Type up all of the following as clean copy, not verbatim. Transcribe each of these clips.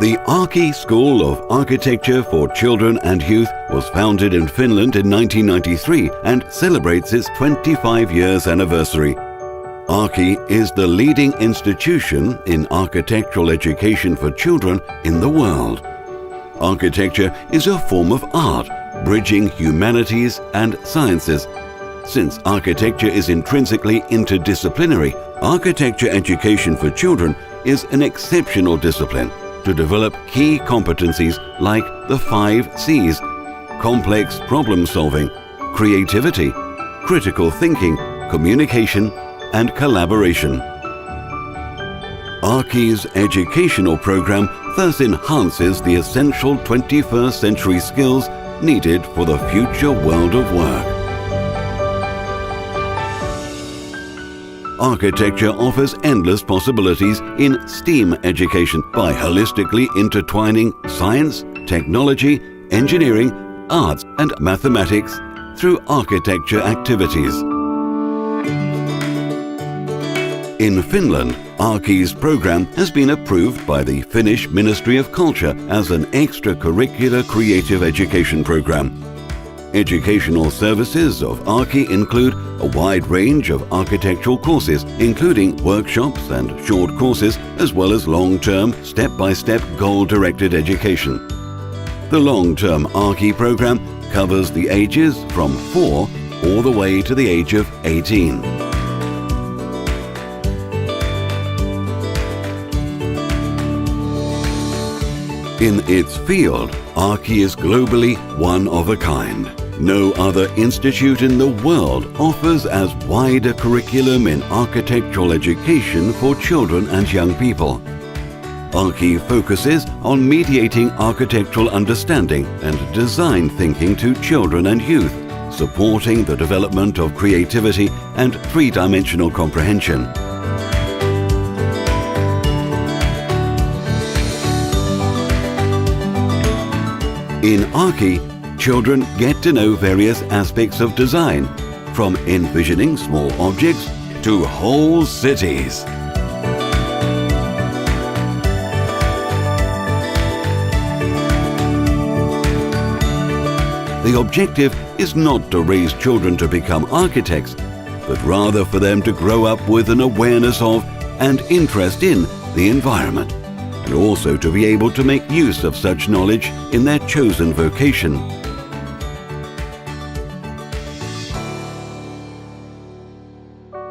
The Arkki School of Architecture for Children and Youth was founded in Finland in 1993 and celebrates its 25 years anniversary. Arkki is the leading institution in architectural education for children in the world. Architecture is a form of art, bridging humanities and sciences. Since architecture is intrinsically interdisciplinary, architecture education for children is an exceptional discipline to develop key competencies like the 5 C's: complex problem solving, creativity, critical thinking, communication, and collaboration. Arkki's educational program thus enhances the essential 21st century skills needed for the future world of work. Architecture offers endless possibilities in STEAM education by holistically intertwining science, technology, engineering, arts, and mathematics through architecture activities. In Finland, Arkki's program has been approved by the Finnish Ministry of Culture as an extracurricular creative education program. Educational services of Arkki include a wide range of architectural courses, including workshops and short courses, as well as long-term, step-by-step, goal-directed education. The long-term Arkki program covers the ages from 4 all the way to the age of 18. In its field, Arkki is globally one of a kind. No other institute in the world offers as wide a curriculum in architectural education for children and young people. Arkki focuses on mediating architectural understanding and design thinking to children and youth, supporting the development of creativity and three-dimensional comprehension. In Arkki, children get to know various aspects of design, from envisioning small objects to whole cities. The objective is not to raise children to become architects, but rather for them to grow up with an awareness of and interest in the environment, and also to be able to make use of such knowledge in their chosen vocation.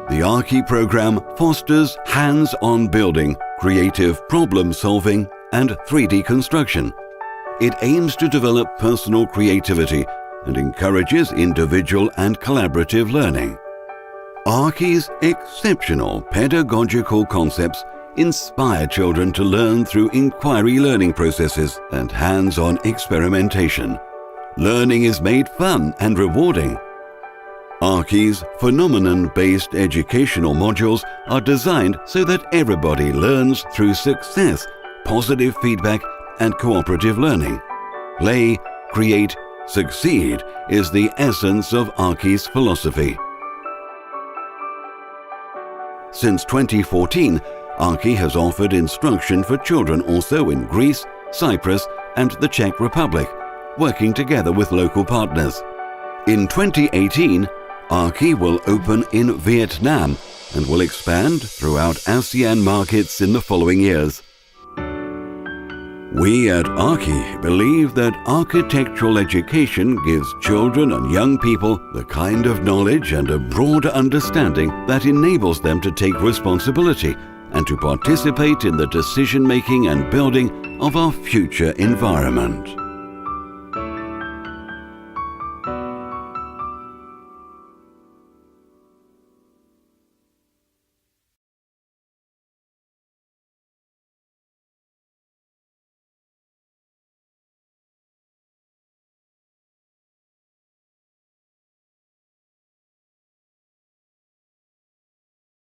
The Arkki program fosters hands-on building, creative problem-solving, and 3D construction. It aims to develop personal creativity and encourages individual and collaborative learning. Arkki's exceptional pedagogical concepts inspire children to learn through inquiry learning processes and hands-on experimentation. Learning is made fun and rewarding. Arkki's phenomenon-based educational modules are designed so that everybody learns through success, positive feedback, and cooperative learning. Play, create, succeed is the essence of Arkki's philosophy. Since 2014, Arkki has offered instruction for children also in Greece, Cyprus, and the Czech Republic, working together with local partners. In 2018, Arkki will open in Vietnam and will expand throughout ASEAN markets in the following years. We at Arkki believe that architectural education gives children and young people the kind of knowledge and a broader understanding that enables them to take responsibility and to participate in the decision-making and building of our future environment.